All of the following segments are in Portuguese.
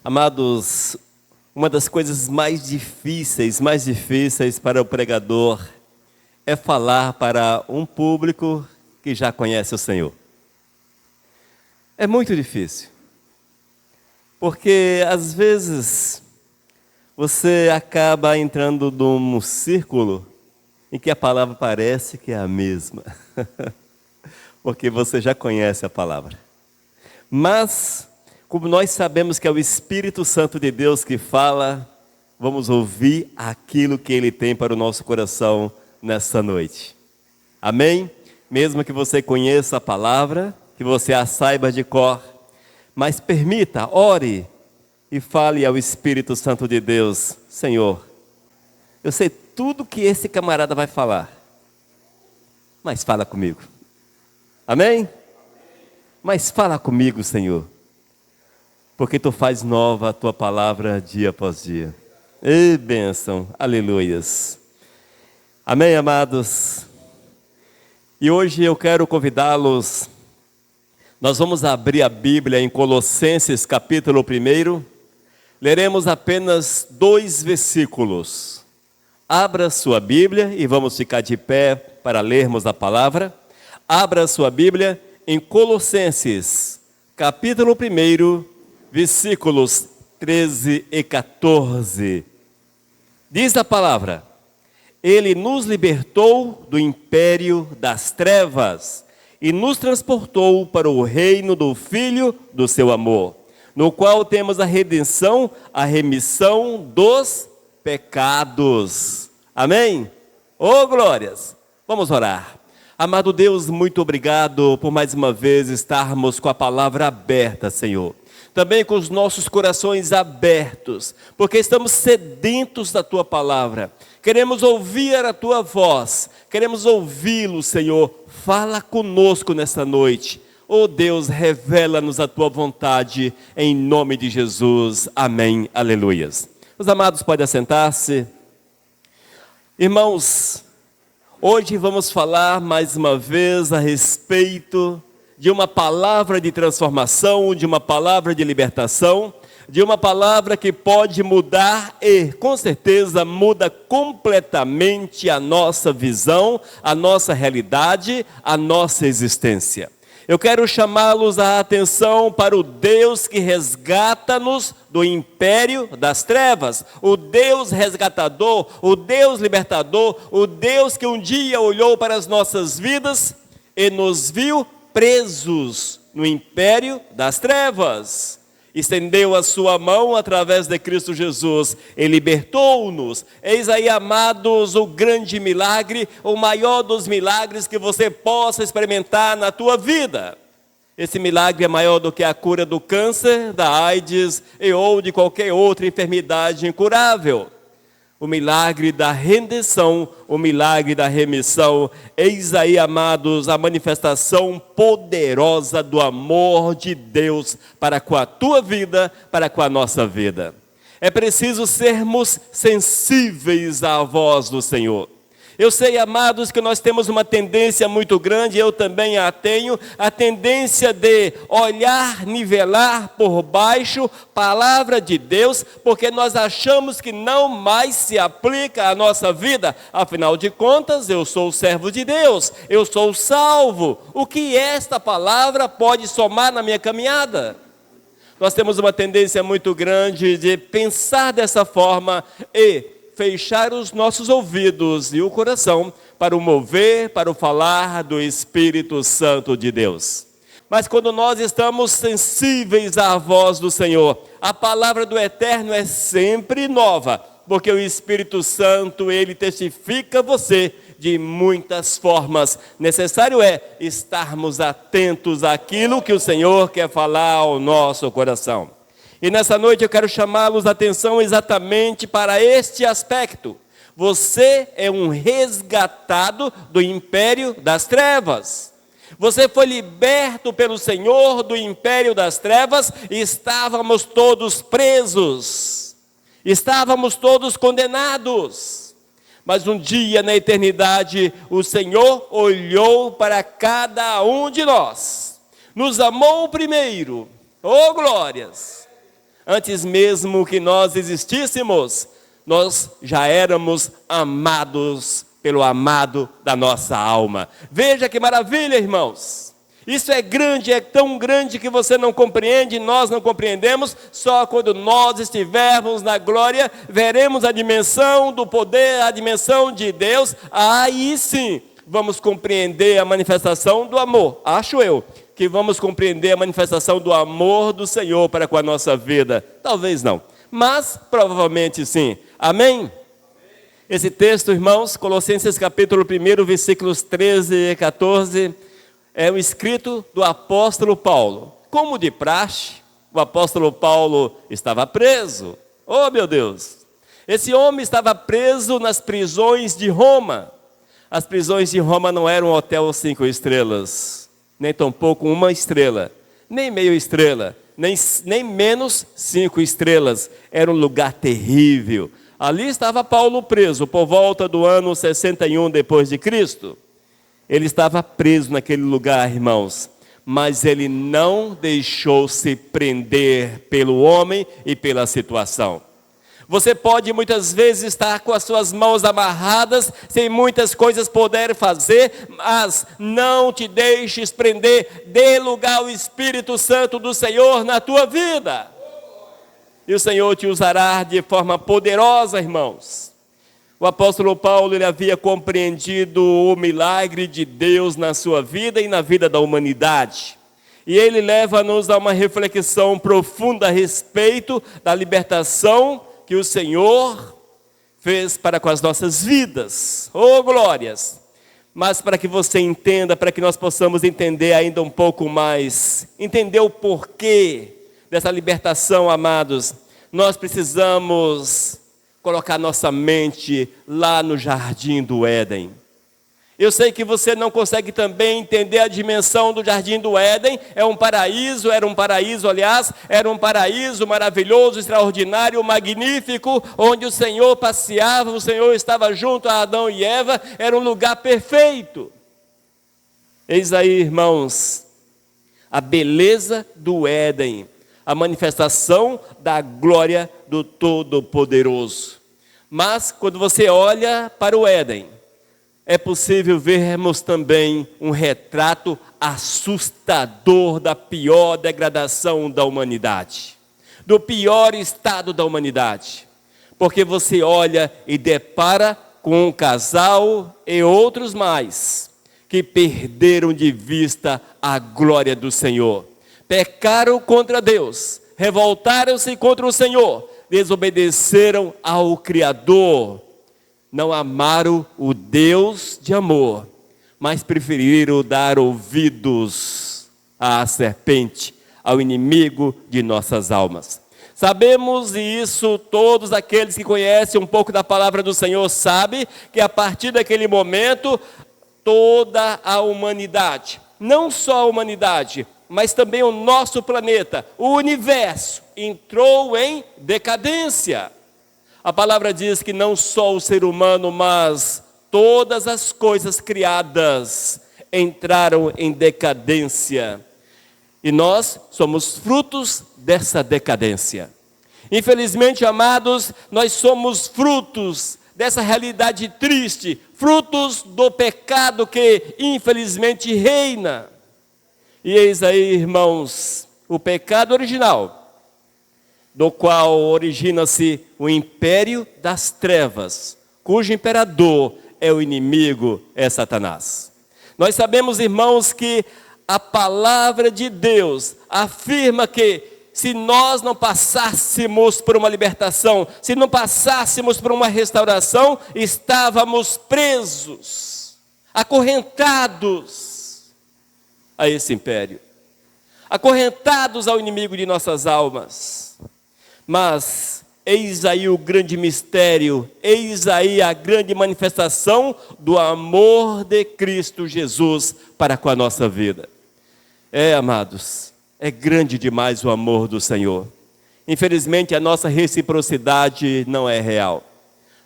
Amados, uma das coisas mais difíceis para o pregador é falar para um público que já conhece o Senhor. É muito difícil, porque às vezes você acaba entrando num círculo em que a palavra parece que é a mesma, porque você já conhece a palavra. Mas, como nós sabemos que é o Espírito Santo de Deus que fala, vamos ouvir aquilo que Ele tem para o nosso coração nessa noite. Amém? Mesmo que você conheça a palavra, que você a saiba de cor, mas permita, ore e fale ao Espírito Santo de Deus: Senhor, eu sei tudo que esse camarada vai falar, mas fala comigo. Amém? Mas fala comigo, Senhor, porque Tu faz nova a Tua palavra dia após dia. Ei, bênção, aleluias. Amém, amados? E hoje eu quero convidá-los, nós vamos abrir a Bíblia em Colossenses capítulo 1, leremos apenas 2 versículos. Abra sua Bíblia e vamos ficar de pé para lermos a palavra. Abra sua Bíblia em Colossenses, capítulo 1, versículos 13 e 14. Diz a palavra: Ele nos libertou do império das trevas e nos transportou para o reino do Filho do seu amor, no qual temos a redenção, a remissão dos pecados. Amém? Oh, glórias! Vamos orar. Amado Deus, muito obrigado por mais uma vez estarmos com a palavra aberta, Senhor. Também com os nossos corações abertos, porque estamos sedentos da Tua palavra. Queremos ouvir a Tua voz, queremos ouvi-lo, Senhor. Fala conosco nesta noite. Oh Deus, revela-nos a Tua vontade, em nome de Jesus. Amém, aleluias. Os amados podem assentar-se. Irmãos, hoje vamos falar mais uma vez a respeito de uma palavra de transformação, de uma palavra de libertação, de uma palavra que pode mudar e, com certeza, muda completamente a nossa visão, a nossa realidade, a nossa existência. Eu quero chamá-los a atenção para o Deus que resgata-nos do império das trevas, o Deus resgatador, o Deus libertador, o Deus que um dia olhou para as nossas vidas e nos viu presos no império das trevas. Estendeu a sua mão através de Cristo Jesus e libertou-nos. Eis aí, amados, o grande milagre, o maior dos milagres que você possa experimentar na tua vida. Esse milagre é maior do que a cura do câncer, da AIDS ou de qualquer outra enfermidade incurável. O milagre da redenção, o milagre da remissão. Eis aí, amados, a manifestação poderosa do amor de Deus para com a tua vida, para com a nossa vida. É preciso sermos sensíveis à voz do Senhor. Eu sei, amados, que nós temos uma tendência muito grande, eu também a tenho, a tendência de olhar, nivelar por baixo, palavra de Deus, porque nós achamos que não mais se aplica à nossa vida. Afinal de contas, eu sou servo de Deus, eu sou salvo. O que esta palavra pode somar na minha caminhada? Nós temos uma tendência muito grande de pensar dessa forma e fechar os nossos ouvidos e o coração para o mover, para o falar do Espírito Santo de Deus. Mas quando nós estamos sensíveis à voz do Senhor, a palavra do Eterno é sempre nova, porque o Espírito Santo, Ele testifica você de muitas formas. Necessário é estarmos atentos àquilo que o Senhor quer falar ao nosso coração. E nessa noite eu quero chamá-los a atenção exatamente para este aspecto. Você é um resgatado do império das trevas. Você foi liberto pelo Senhor do império das trevas e estávamos todos presos. Estávamos todos condenados. Mas um dia na eternidade o Senhor olhou para cada um de nós. Nos amou primeiro. Oh, glórias! Antes mesmo que nós existíssemos, nós já éramos amados pelo amado da nossa alma. Veja que maravilha, irmãos. Isso é grande, é tão grande que você não compreende, nós não compreendemos. Só quando nós estivermos na glória, veremos a dimensão do poder, a dimensão de Deus. Aí sim, vamos compreender a manifestação do amor. Acho eu que vamos compreender a manifestação do amor do Senhor para com a nossa vida. Talvez não, mas provavelmente sim. Amém? Esse texto, irmãos, Colossenses capítulo 1, versículos 13 e 14, é um escrito do apóstolo Paulo. Como de praxe, o apóstolo Paulo estava preso. Oh, meu Deus! Esse homem estava preso nas prisões de Roma. As prisões de Roma não eram um hotel 5 estrelas, nem tampouco 1 estrela, nem meia estrela, nem menos 5 estrelas. Era um lugar terrível. Ali estava Paulo preso, por volta do ano 61 depois de Cristo. Ele estava preso naquele lugar, irmãos, mas ele não deixou-se prender pelo homem e pela situação. Você pode muitas vezes estar com as suas mãos amarradas, sem muitas coisas poder fazer, mas não te deixes prender, dê lugar ao Espírito Santo do Senhor na tua vida. E o Senhor te usará de forma poderosa, irmãos. O apóstolo Paulo, ele havia compreendido o milagre de Deus na sua vida e na vida da humanidade. E ele leva-nos a uma reflexão profunda a respeito da libertação que o Senhor fez para com as nossas vidas. Oh, glórias! Mas para que você entenda, para que nós possamos entender ainda um pouco mais, entender o porquê dessa libertação, amados, nós precisamos colocar nossa mente lá no jardim do Éden. Eu sei que você não consegue também entender a dimensão do jardim do Éden. Era um paraíso, aliás, era um paraíso maravilhoso, extraordinário, magnífico, onde o Senhor passeava, o Senhor estava junto a Adão e Eva, era um lugar perfeito. Eis aí, irmãos, a beleza do Éden, a manifestação da glória do Todo-Poderoso. Mas, quando você olha para o Éden, é possível vermos também um retrato assustador da pior degradação da humanidade, do pior estado da humanidade. Porque você olha e depara com um casal e outros mais, que perderam de vista a glória do Senhor. Pecaram contra Deus, revoltaram-se contra o Senhor, desobedeceram ao Criador, não amaram o Deus de amor, mas preferiram dar ouvidos à serpente, ao inimigo de nossas almas. Sabemos, e isso todos aqueles que conhecem um pouco da palavra do Senhor sabem, que a partir daquele momento, toda a humanidade, não só a humanidade, mas também o nosso planeta, o universo, entrou em decadência. A palavra diz que não só o ser humano, mas todas as coisas criadas entraram em decadência. E nós somos frutos dessa decadência. Infelizmente, amados, nós somos frutos dessa realidade triste, frutos do pecado que infelizmente reina. E eis aí, irmãos, o pecado original, do qual origina-se o império das trevas, cujo imperador é o inimigo, é Satanás. Nós sabemos, irmãos, que a palavra de Deus afirma que se nós não passássemos por uma libertação, se não passássemos por uma restauração, estávamos presos, acorrentados a esse império, acorrentados ao inimigo de nossas almas. Mas eis aí o grande mistério, eis aí a grande manifestação do amor de Cristo Jesus para com a nossa vida. Amados, é grande demais o amor do Senhor. Infelizmente, a nossa reciprocidade não é real.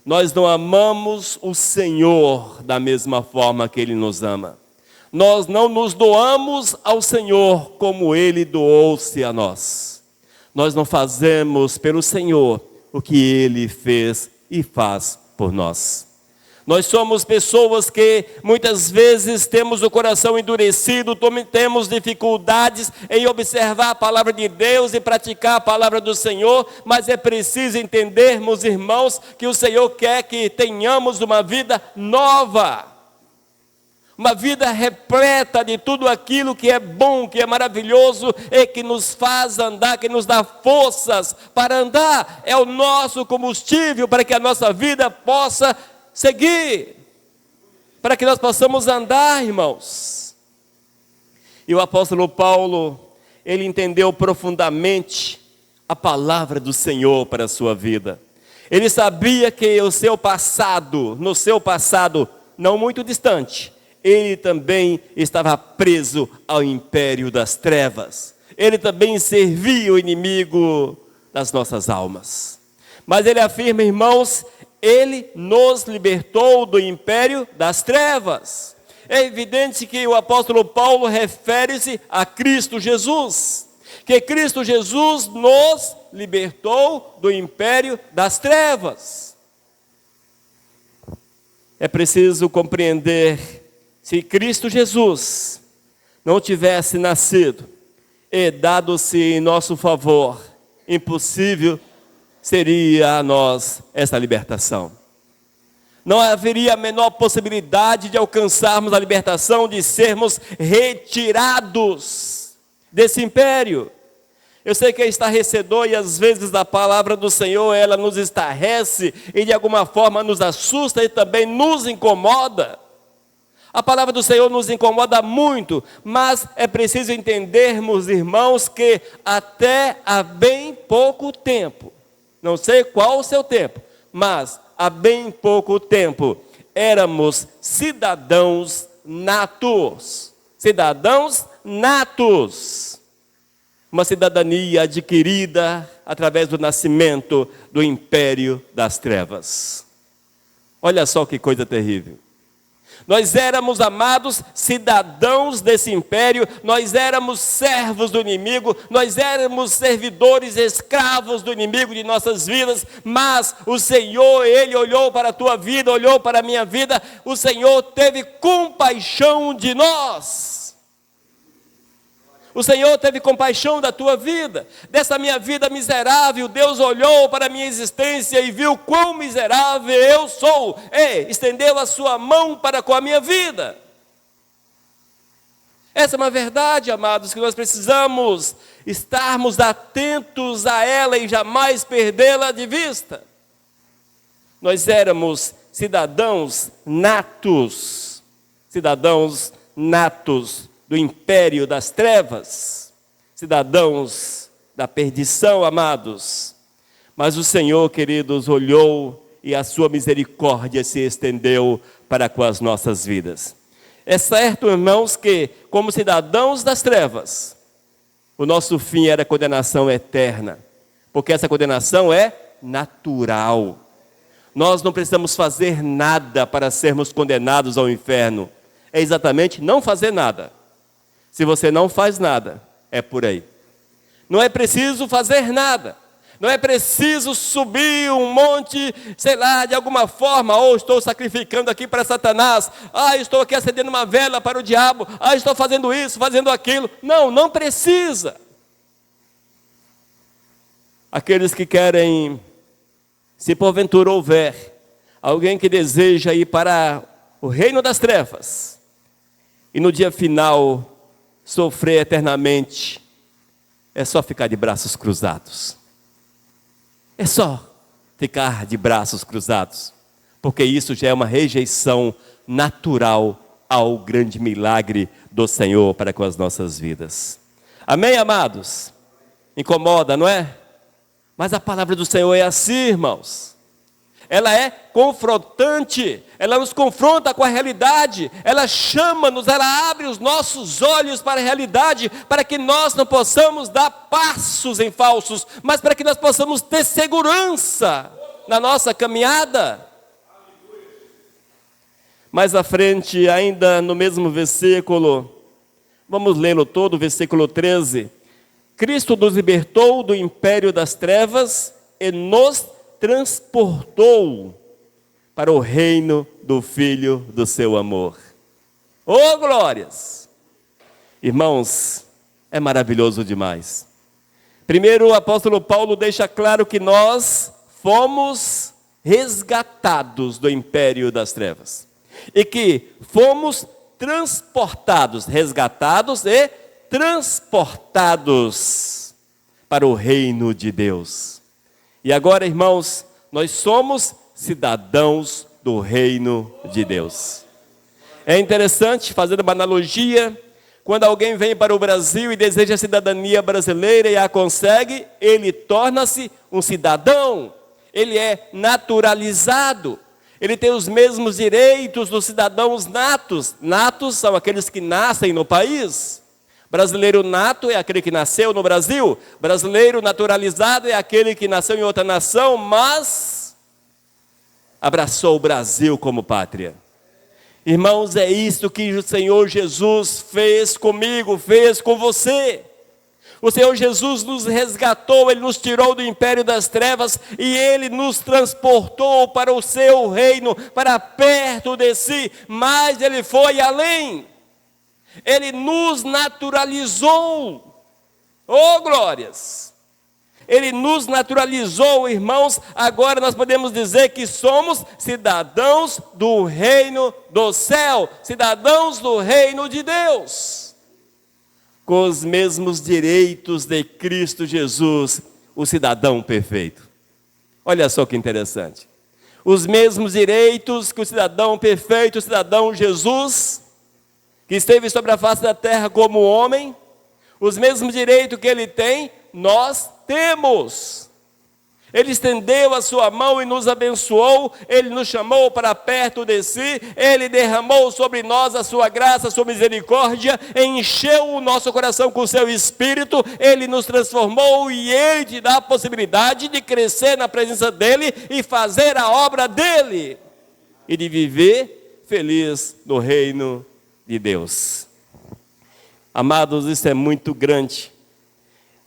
Nós não amamos o Senhor da mesma forma que Ele nos ama. Nós não nos doamos ao Senhor como Ele doou-se a nós. nós não fazemos pelo Senhor o que Ele fez e faz por nós. Nós somos pessoas que muitas vezes temos o coração endurecido, temos dificuldades em observar a palavra de Deus e praticar a palavra do Senhor, mas é preciso entendermos, irmãos, que o Senhor quer que tenhamos uma vida nova, uma vida repleta de tudo aquilo que é bom, que é maravilhoso e que nos faz andar, que nos dá forças para andar. É o nosso combustível para que a nossa vida possa seguir, para que nós possamos andar, irmãos. E o apóstolo Paulo, ele entendeu profundamente a palavra do Senhor para a sua vida. Ele sabia que no seu passado, não muito distante, ele também estava preso ao império das trevas. Ele também servia o inimigo das nossas almas. Mas ele afirma, irmãos, Ele nos libertou do império das trevas. É evidente que o apóstolo Paulo refere-se a Cristo Jesus, que Cristo Jesus nos libertou do império das trevas. É preciso compreender, se Cristo Jesus não tivesse nascido e dado-se em nosso favor, impossível seria a nós essa libertação. Não haveria a menor possibilidade de alcançarmos a libertação, de sermos retirados desse império. Eu sei que é estarrecedor e às vezes a palavra do Senhor, ela nos estarrece e de alguma forma nos assusta e também nos incomoda. A palavra do Senhor nos incomoda muito, mas é preciso entendermos, irmãos, que até há bem pouco tempo, não sei qual o seu tempo, mas há bem pouco tempo, éramos cidadãos natos. Cidadãos natos. Uma cidadania adquirida através do nascimento do império das trevas. Olha só que coisa terrível. Nós éramos, amados, cidadãos desse império, nós éramos servos do inimigo, nós éramos servidores, escravos do inimigo de nossas vidas, mas o Senhor, Ele olhou para a tua vida, olhou para a minha vida, o Senhor teve compaixão de nós. O Senhor teve compaixão da tua vida, dessa minha vida miserável. Deus olhou para a minha existência e viu quão miserável eu sou, e estendeu a sua mão para com a minha vida. Essa é uma verdade, amados, que nós precisamos estarmos atentos a ela e jamais perdê-la de vista. Nós éramos cidadãos natos do império das trevas, cidadãos da perdição, amados. Mas o Senhor, queridos, olhou e a sua misericórdia se estendeu para com as nossas vidas. É certo, irmãos, que como cidadãos das trevas, o nosso fim era a condenação eterna, porque essa condenação é natural. Nós não precisamos fazer nada para sermos condenados ao inferno. É exatamente não fazer nada. Se você não faz nada, é por aí. Não é preciso fazer nada. Não é preciso subir um monte, sei lá, de alguma forma. Ou estou sacrificando aqui para Satanás. Estou aqui acendendo uma vela para o diabo. Estou fazendo isso, fazendo aquilo. Não, não precisa. Aqueles que querem, se porventura houver alguém que deseja ir para o reino das trevas, e no dia final sofrer eternamente, é só ficar de braços cruzados. É só ficar de braços cruzados, porque isso já é uma rejeição natural ao grande milagre do Senhor para com as nossas vidas. Amém, amados? Incomoda, não é? Mas a palavra do Senhor é assim, irmãos. Ela é confrontante, ela nos confronta com a realidade, ela chama-nos, ela abre os nossos olhos para a realidade, para que nós não possamos dar passos em falsos, mas para que nós possamos ter segurança na nossa caminhada. Mais à frente, ainda no mesmo versículo, vamos lê-lo todo, versículo 13, Cristo nos libertou do império das trevas e nos transportou para o reino do Filho do seu amor. Oh, glórias! Irmãos, é maravilhoso demais. Primeiro, o apóstolo Paulo deixa claro que nós fomos resgatados do império das trevas. E que fomos transportados, resgatados e transportados para o reino de Deus. E agora, irmãos, nós somos cidadãos do reino de Deus. É interessante, fazendo uma analogia, quando alguém vem para o Brasil e deseja a cidadania brasileira e a consegue, ele torna-se um cidadão, ele é naturalizado, ele tem os mesmos direitos dos cidadãos natos. Natos são aqueles que nascem no país. Brasileiro nato é aquele que nasceu no Brasil. Brasileiro naturalizado é aquele que nasceu em outra nação, mas abraçou o Brasil como pátria. Irmãos, é isso que o Senhor Jesus fez comigo, fez com você. O Senhor Jesus nos resgatou, Ele nos tirou do império das trevas e Ele nos transportou para o seu reino, para perto de si, mas Ele foi além. Ele nos naturalizou. Oh, glórias! Ele nos naturalizou, irmãos. Agora nós podemos dizer que somos cidadãos do reino do céu, cidadãos do reino de Deus, com os mesmos direitos de Cristo Jesus, o cidadão perfeito. Olha só que interessante. Os mesmos direitos que o cidadão perfeito, o cidadão Jesus, que esteve sobre a face da terra como homem, os mesmos direitos que ele tem, nós temos. Ele estendeu a sua mão e nos abençoou, Ele nos chamou para perto de si, Ele derramou sobre nós a sua graça, a sua misericórdia, encheu o nosso coração com o seu Espírito, Ele nos transformou e Ele te dá a possibilidade de crescer na presença dEle e fazer a obra dEle e de viver feliz no reino de Deus. Amados, isso é muito grande.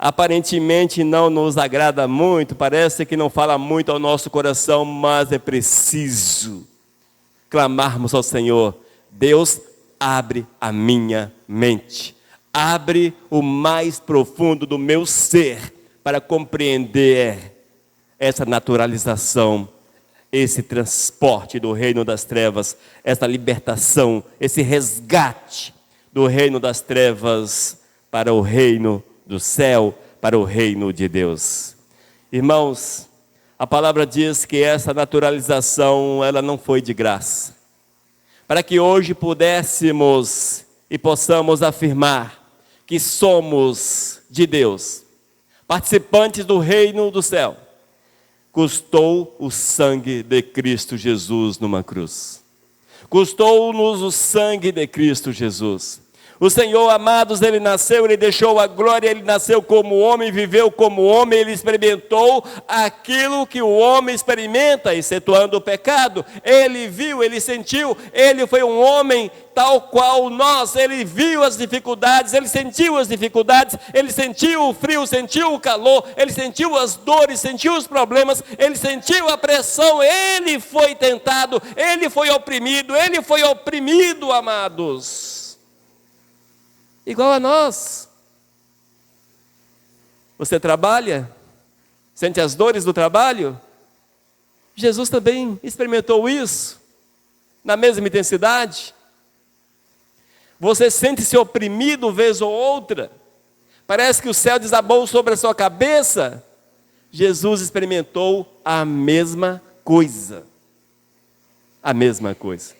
Aparentemente não nos agrada muito, parece que não fala muito ao nosso coração, mas é preciso clamarmos ao Senhor. Deus, abre a minha mente, abre o mais profundo do meu ser para compreender essa naturalização, esse transporte do reino das trevas, essa libertação, esse resgate do reino das trevas para o reino do céu, para o reino de Deus. Irmãos, a palavra diz que essa naturalização, ela não foi de graça. Para que hoje pudéssemos e possamos afirmar que somos de Deus, participantes do reino do céu, custou o sangue de Cristo Jesus numa cruz. Custou-nos o sangue de Cristo Jesus. O Senhor, amados, Ele nasceu, Ele deixou a glória, Ele nasceu como homem, viveu como homem, Ele experimentou aquilo que o homem experimenta, excetuando o pecado. Ele viu, Ele sentiu, Ele foi um homem tal qual nós, Ele viu as dificuldades, Ele sentiu as dificuldades, Ele sentiu o frio, sentiu o calor, Ele sentiu as dores, sentiu os problemas, Ele sentiu a pressão, Ele foi tentado, Ele foi oprimido, amados. Igual a nós. Você trabalha? Sente as dores do trabalho? Jesus também experimentou isso, na mesma intensidade. Você sente-se oprimido vez ou outra? Parece que o céu desabou sobre a sua cabeça? Jesus experimentou a mesma coisa. A mesma coisa.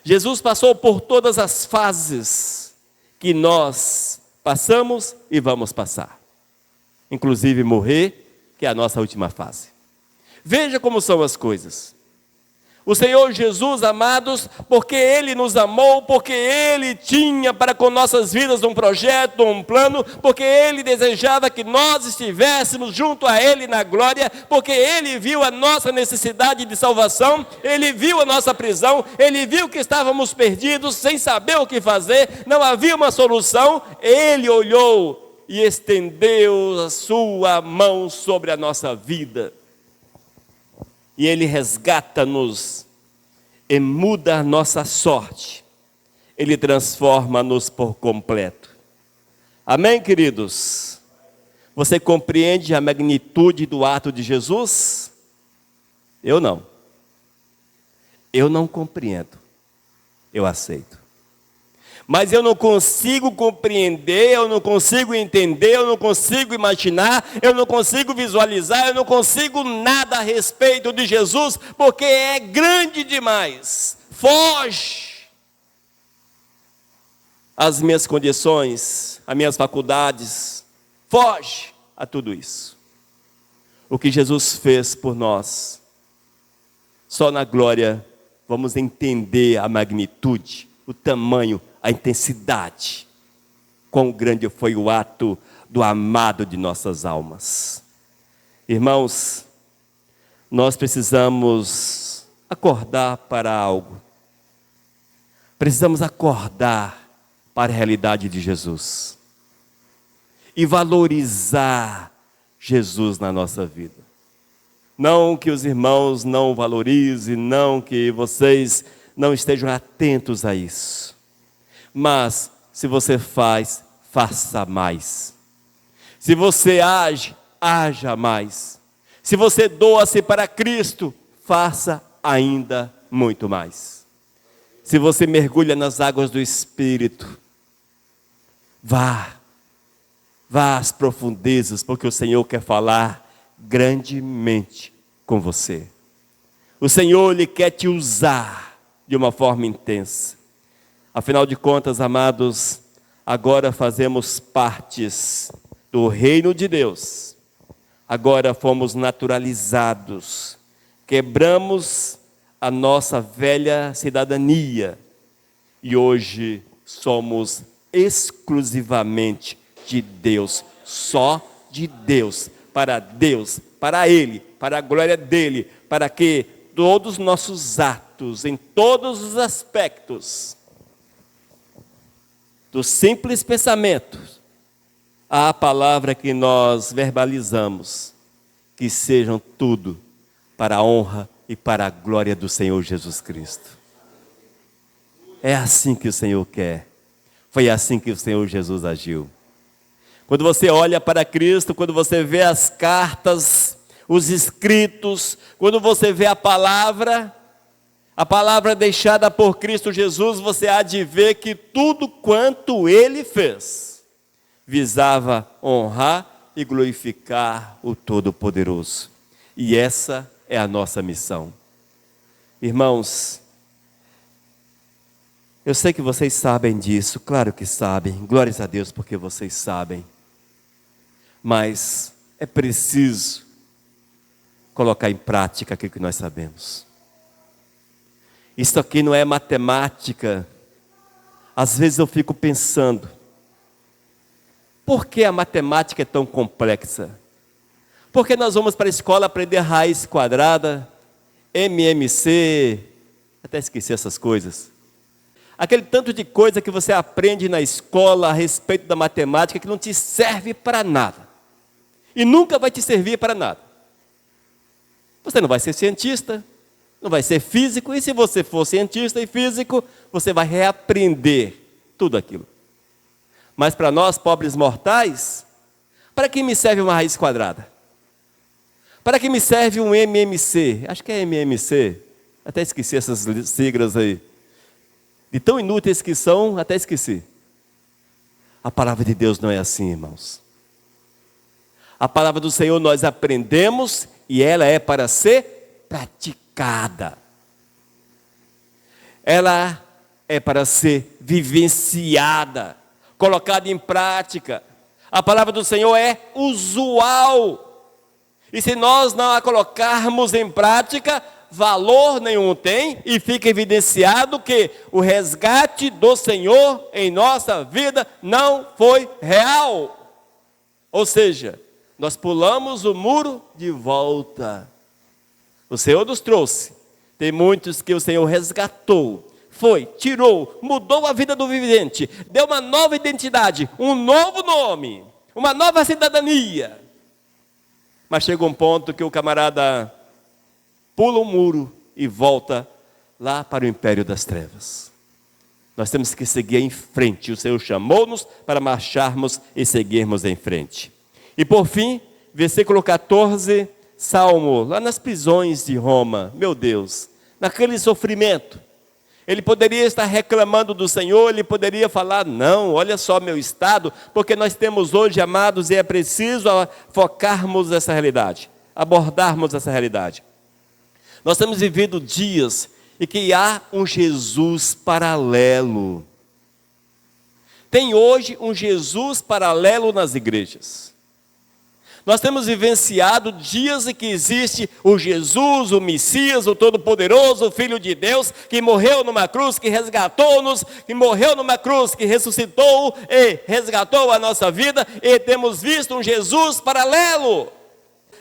Jesus passou por todas as fases que nós passamos e vamos passar. Inclusive morrer, que é a nossa última fase. Veja como são as coisas. O Senhor Jesus, amados, porque Ele nos amou, porque Ele tinha para com nossas vidas um projeto, um plano, porque Ele desejava que nós estivéssemos junto a Ele na glória, porque Ele viu a nossa necessidade de salvação, Ele viu a nossa prisão, Ele viu que estávamos perdidos, sem saber o que fazer, não havia uma solução, Ele olhou e estendeu a sua mão sobre a nossa vida. E Ele resgata-nos e muda a nossa sorte. Ele transforma-nos por completo. Amém, queridos? Você compreende a magnitude do ato de Jesus? Eu não. Eu não compreendo. Eu aceito. Mas eu não consigo compreender, eu não consigo entender, eu não consigo imaginar, eu não consigo visualizar, eu não consigo nada a respeito de Jesus, porque é grande demais. Foge às minhas condições, às minhas faculdades, foge a tudo isso. O que Jesus fez por nós, só na glória vamos entender a magnitude, o tamanho, a intensidade, quão grande foi o ato do amado de nossas almas. Irmãos, nós precisamos acordar para algo. Precisamos acordar para a realidade de Jesus e valorizar Jesus na nossa vida. Não que os irmãos não valorizem, não que vocês não estejam atentos a isso. Mas, se você faz, faça mais. Se você age, haja mais. Se você doa-se para Cristo, faça ainda muito mais. Se você mergulha nas águas do Espírito, vá às profundezas, porque o Senhor quer falar grandemente com você. O Senhor, Ele quer te usar de uma forma intensa. Afinal de contas, amados, agora fazemos partes do reino de Deus. Agora fomos naturalizados. Quebramos a nossa velha cidadania. E hoje somos exclusivamente de Deus. Só de Deus, para Ele, para a glória dEle, para que todos os nossos atos, em todos os aspectos, do simples pensamento à palavra que nós verbalizamos, que sejam tudo para a honra e para a glória do Senhor Jesus Cristo. É assim que o Senhor quer. Foi assim que o Senhor Jesus agiu. Quando você olha para Cristo, quando você vê as cartas, os escritos, quando você vê a palavra deixada por Cristo Jesus, você há de ver que tudo quanto Ele fez, visava honrar e glorificar o Todo-Poderoso. E essa é a nossa missão. Irmãos, eu sei que vocês sabem disso, claro que sabem, glórias a Deus porque vocês sabem. Mas é preciso colocar em prática aquilo que nós sabemos. Isso aqui não é matemática. Às vezes eu fico pensando, por que a matemática é tão complexa? Por que nós vamos para a escola aprender raiz quadrada, MMC, até esqueci essas coisas. Aquele tanto de coisa que você aprende na escola a respeito da matemática que não te serve para nada. E nunca vai te servir para nada. Você não vai ser cientista, não vai ser físico, e se você for cientista e físico, você vai reaprender tudo aquilo. Mas para nós, pobres mortais, para que me serve uma raiz quadrada? Para que me serve um MMC? Acho que é MMC, até esqueci essas siglas aí. De tão inúteis que são, até esqueci. A palavra de Deus não é assim, irmãos. A palavra do Senhor nós aprendemos e ela é para ser praticada. Ela é para ser vivenciada, colocada em prática. A palavra do Senhor é usual. E se nós não a colocarmos em prática, valor nenhum tem, e fica evidenciado que o resgate do Senhor em nossa vida não foi real. Ou seja, nós pulamos o muro de volta. O Senhor nos trouxe. Tem muitos que o Senhor resgatou, foi, tirou, mudou a vida do vivente, deu uma nova identidade, um novo nome, uma nova cidadania. Mas chega um ponto que o camarada pula um muro e volta lá para o império das trevas. Nós temos que seguir em frente. O Senhor chamou-nos para marcharmos e seguirmos em frente. E por fim, versículo 14, Salmo, lá nas prisões de Roma, meu Deus, naquele sofrimento. Ele poderia estar reclamando do Senhor, ele poderia falar, não, olha só meu estado, porque nós temos hoje, amados, e é preciso focarmos essa realidade, abordarmos essa realidade. Nós temos vivido dias em que há um Jesus paralelo. Tem hoje um Jesus paralelo nas igrejas. Nós temos vivenciado dias em que existe o Jesus, o Messias, o Todo-Poderoso, o Filho de Deus, que morreu numa cruz, que resgatou-nos, que morreu numa cruz, que ressuscitou e resgatou a nossa vida, e temos visto um Jesus paralelo.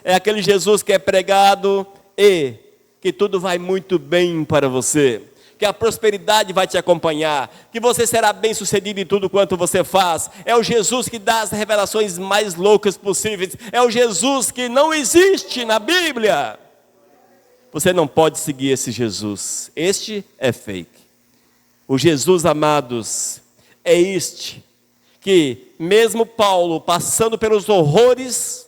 É aquele Jesus que é pregado e que tudo vai muito bem para você, que a prosperidade vai te acompanhar, que você será bem sucedido em tudo quanto você faz. É o Jesus que dá as revelações mais loucas possíveis, é o Jesus que não existe na Bíblia. Você não pode seguir esse Jesus, este é fake. O Jesus, amados, é este, que mesmo Paulo passando pelos horrores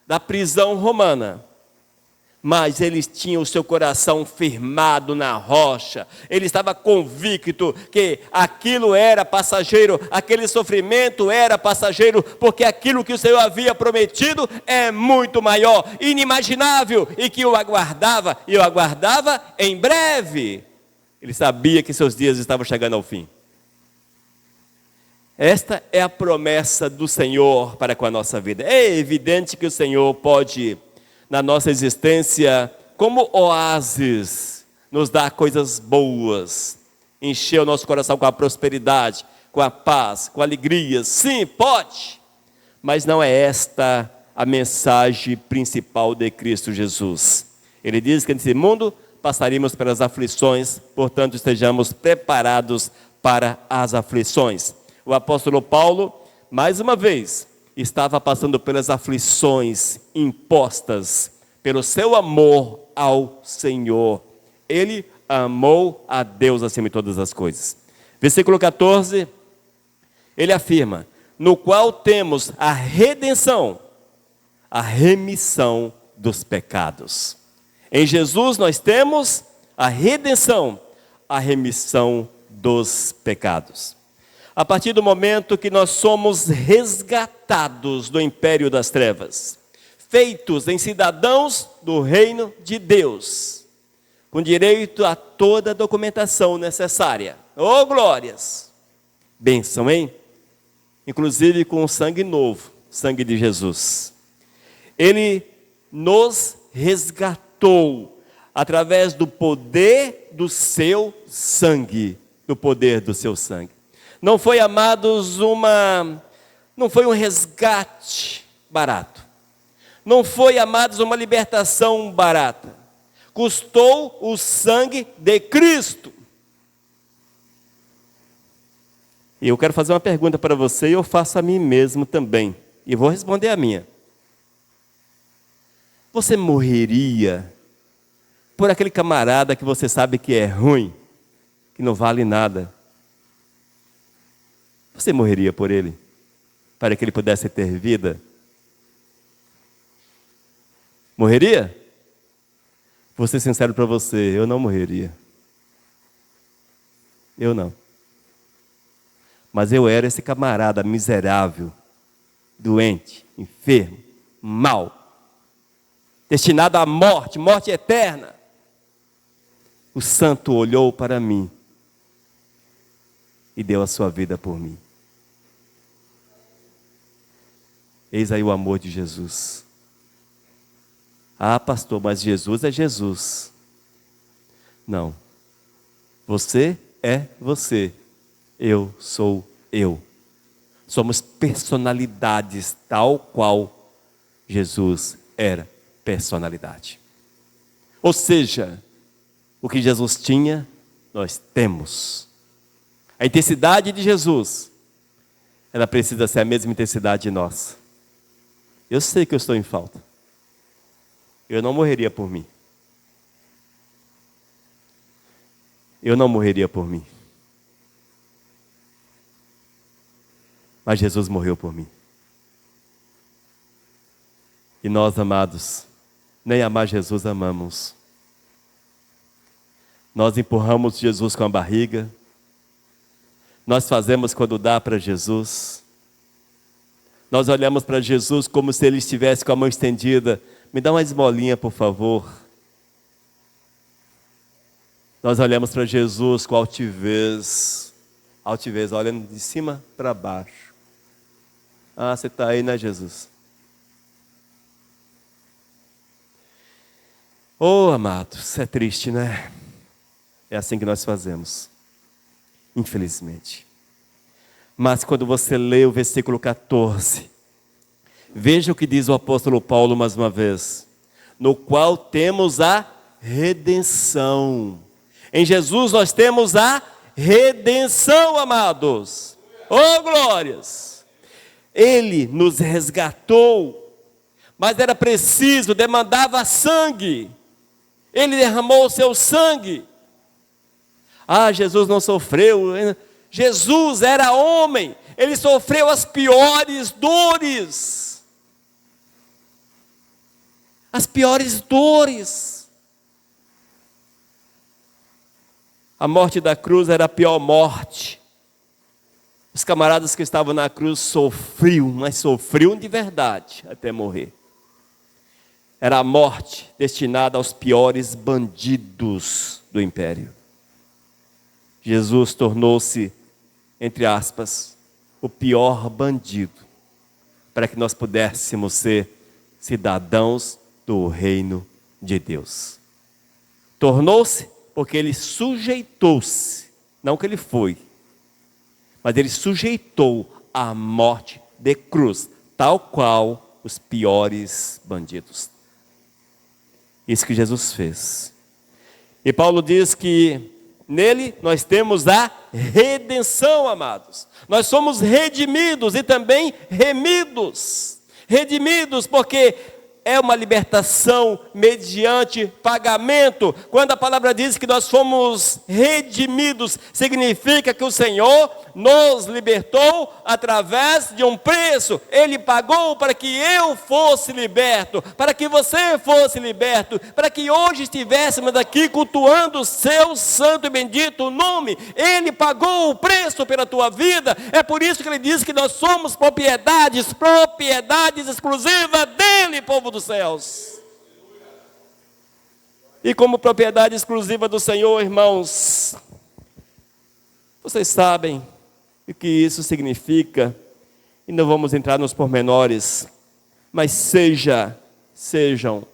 da prisão romana, mas ele tinha o seu coração firmado na rocha, ele estava convicto que aquilo era passageiro, aquele sofrimento era passageiro, porque aquilo que o Senhor havia prometido é muito maior, inimaginável, e que o aguardava, e o aguardava em breve. Ele sabia que seus dias estavam chegando ao fim. Esta é a promessa do Senhor para com a nossa vida. É evidente que o Senhor pode, na nossa existência, como oásis, nos dar coisas boas, encher o nosso coração com a prosperidade, com a paz, com a alegria. Sim, pode, mas não é esta a mensagem principal de Cristo Jesus. Ele diz que nesse mundo passaríamos pelas aflições, portanto estejamos preparados para as aflições. O apóstolo Paulo, mais uma vez, estava passando pelas aflições impostas pelo seu amor ao Senhor. Ele amou a Deus acima de todas as coisas. Versículo 14, ele afirma, no qual temos a redenção, a remissão dos pecados. Em Jesus nós temos a redenção, a remissão dos pecados. A partir do momento que nós somos resgatados do império das trevas, feitos em cidadãos do reino de Deus, com direito a toda a documentação necessária. Oh, glórias! Bênção, hein? Inclusive com o sangue novo, sangue de Jesus. Ele nos resgatou através do poder do seu sangue, do poder do seu sangue. Não foi, amados, não foi um resgate barato. Não foi, amados, uma libertação barata. Custou o sangue de Cristo. E eu quero fazer uma pergunta para você, e eu faço a mim mesmo também. E vou responder a minha. Você morreria por aquele camarada que você sabe que é ruim, que não vale nada? Você morreria por ele, para que ele pudesse ter vida? Morreria? Vou ser sincero para você, eu não morreria. Eu não. Mas eu era esse camarada miserável, doente, enfermo, mau, destinado à morte, morte eterna. O santo olhou para mim e deu a sua vida por mim. Eis aí o amor de Jesus. Ah, pastor, mas Jesus é Jesus. Não. Você é você. Eu sou eu. Somos personalidades tal qual Jesus era personalidade. Ou seja, o que Jesus tinha, nós temos. A intensidade de Jesus ela precisa ser a mesma intensidade de nós. Eu sei que eu estou em falta. Eu não morreria por mim. Eu não morreria por mim. Mas Jesus morreu por mim. E nós, amados, nem amar Jesus amamos. Nós empurramos Jesus com a barriga. Nós fazemos quando dá para Jesus. Nós olhamos para Jesus como se Ele estivesse com a mão estendida. Me dá uma esmolinha, por favor. Nós olhamos para Jesus com altivez. Altivez, olhando de cima para baixo. Ah, você está aí, né, Jesus? Oh, amados, é triste, né? É assim que nós fazemos. Infelizmente. Mas quando você lê o versículo 14, veja o que diz o apóstolo Paulo mais uma vez. No qual temos a redenção. Em Jesus nós temos a redenção, amados. Oh, glórias! Ele nos resgatou, mas era preciso, demandava sangue. Ele derramou o seu sangue. Ah, Jesus não sofreu. Jesus era homem. Ele sofreu as piores dores. As piores dores. A morte da cruz era a pior morte. Os camaradas que estavam na cruz sofriam, mas sofriam de verdade até morrer. Era a morte destinada aos piores bandidos do império. Jesus tornou-se, entre aspas, o pior bandido, para que nós pudéssemos ser cidadãos do reino de Deus. Tornou-se porque ele sujeitou-se, não que ele foi, mas ele sujeitou à morte de cruz, tal qual os piores bandidos. Isso que Jesus fez. E Paulo diz que nele nós temos a redenção, amados. Nós somos redimidos e também remidos. Redimidos porque é uma libertação mediante pagamento. Quando a palavra diz que nós fomos redimidos, significa que o Senhor nos libertou através de um preço. Ele pagou para que eu fosse liberto, para que você fosse liberto, para que hoje estivéssemos aqui cultuando o seu santo e bendito nome. Ele pagou o preço pela tua vida. É por isso que ele diz que nós somos propriedades exclusivas dele, povo dos céus. E como propriedade exclusiva do Senhor, irmãos, vocês sabem o que isso significa, e não vamos entrar nos pormenores, mas sejam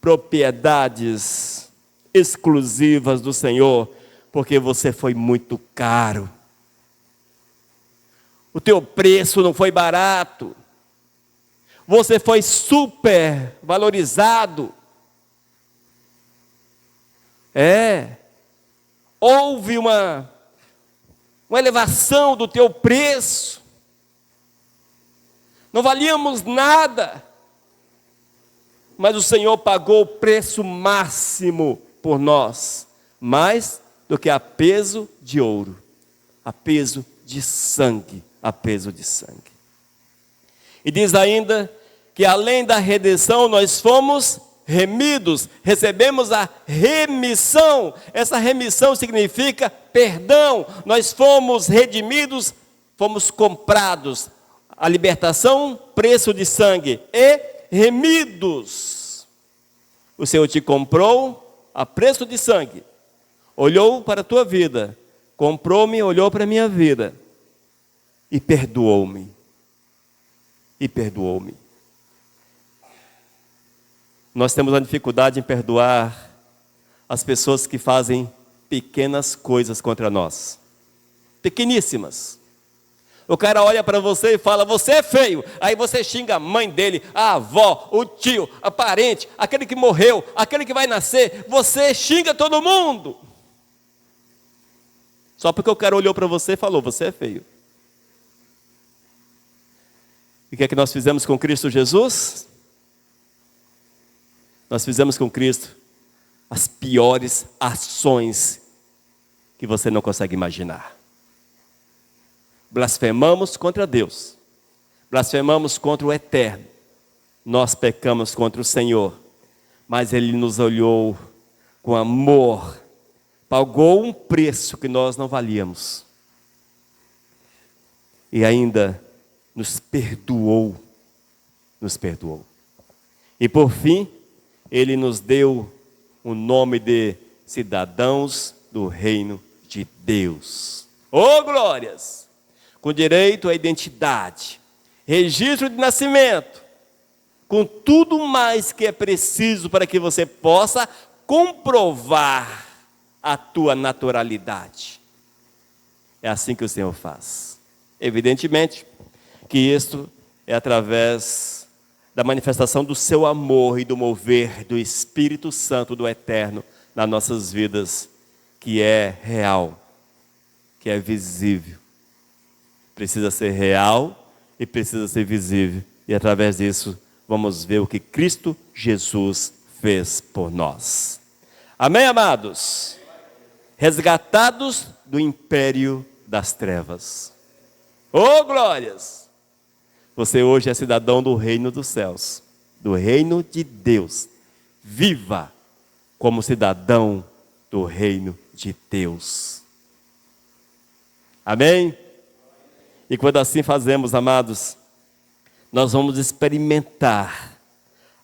propriedades exclusivas do Senhor, porque você foi muito caro. O teu preço não foi barato. Você foi super valorizado. Houve uma elevação do teu preço. Não valíamos nada. Mas o Senhor pagou o preço máximo por nós. Mais do que a peso de ouro. A peso de sangue. A peso de sangue. E diz ainda que além da redenção nós fomos remidos, recebemos a remissão. Essa remissão significa perdão. Nós fomos redimidos, fomos comprados. A libertação, preço de sangue, e remidos. O Senhor te comprou a preço de sangue. Olhou para a tua vida, comprou-me, olhou para a minha vida e perdoou-me. E perdoou-me. Nós temos uma dificuldade em perdoar as pessoas que fazem pequenas coisas contra nós. Pequeníssimas. O cara olha para você e fala, você é feio. Aí você xinga a mãe dele, a avó, o tio, a parente, aquele que morreu, aquele que vai nascer. Você xinga todo mundo. Só porque o cara olhou para você e falou, você é feio. E o que é que nós fizemos com Cristo Jesus? Nós fizemos com Cristo as piores ações que você não consegue imaginar. Blasfemamos contra Deus. Blasfemamos contra o Eterno. Nós pecamos contra o Senhor. Mas Ele nos olhou com amor. Pagou um preço que nós não valíamos. E ainda nos perdoou. Nos perdoou. E por fim, Ele nos deu o nome de cidadãos do reino de Deus. Oh, glórias! Com direito à identidade, registro de nascimento, com tudo mais que é preciso para que você possa comprovar a tua naturalidade. É assim que o Senhor faz. Evidentemente que isto é através da manifestação do seu amor e do mover do Espírito Santo do Eterno nas nossas vidas, que é real, que é visível. Precisa ser real e precisa ser visível. E através disso, vamos ver o que Cristo Jesus fez por nós. Amém, amados? Resgatados do império das trevas. Oh, glórias! Você hoje é cidadão do reino dos céus, do reino de Deus. Viva como cidadão do reino de Deus. Amém? E quando assim fazemos, amados, nós vamos experimentar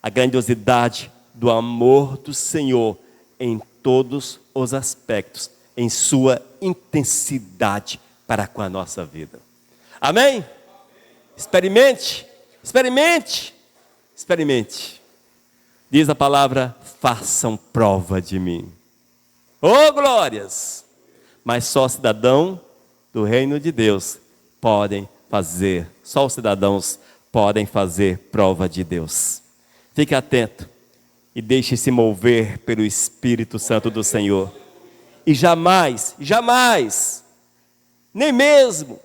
a grandiosidade do amor do Senhor em todos os aspectos, em sua intensidade para com a nossa vida. Amém? Experimente, experimente, experimente. Diz a palavra, façam prova de mim. Oh, glórias! Mas só cidadão do reino de Deus podem fazer, só os cidadãos podem fazer prova de Deus. Fique atento e deixe-se mover pelo Espírito Santo do Senhor. E jamais, jamais, nem mesmo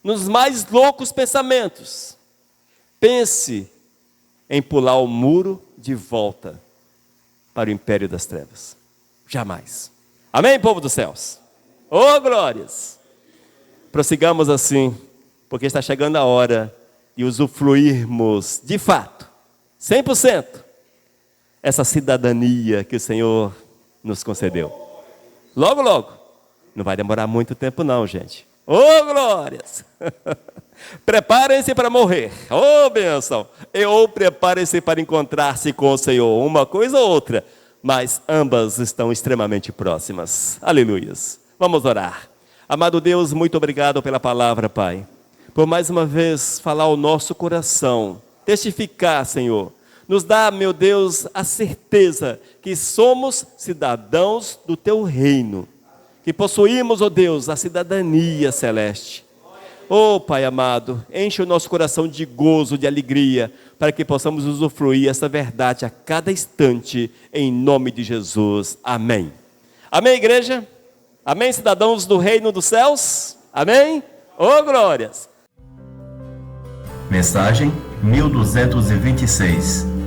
nos mais loucos pensamentos, pense em pular o muro de volta para o império das trevas. Jamais. Amém, povo dos céus? Oh, glórias! Prossigamos assim, porque está chegando a hora de usufruirmos, de fato, 100%, essa cidadania que o Senhor nos concedeu. Logo, logo. Não vai demorar muito tempo não, gente. Oh, glórias! Preparem-se para morrer. Oh, bênção! Ou preparem-se para encontrar-se com o Senhor. Uma coisa ou outra, mas ambas estão extremamente próximas. Aleluias. Vamos orar. Amado Deus, muito obrigado pela palavra, Pai. Por mais uma vez falar ao nosso coração. Testificar, Senhor. Nos dá, meu Deus, a certeza que somos cidadãos do Teu reino. Que possuímos, ó Deus, a cidadania celeste. Ó Pai amado, enche o nosso coração de gozo, de alegria, para que possamos usufruir essa verdade a cada instante, em nome de Jesus. Amém. Amém, igreja? Amém, cidadãos do reino dos céus? Amém? Ô, glórias! Mensagem 1226.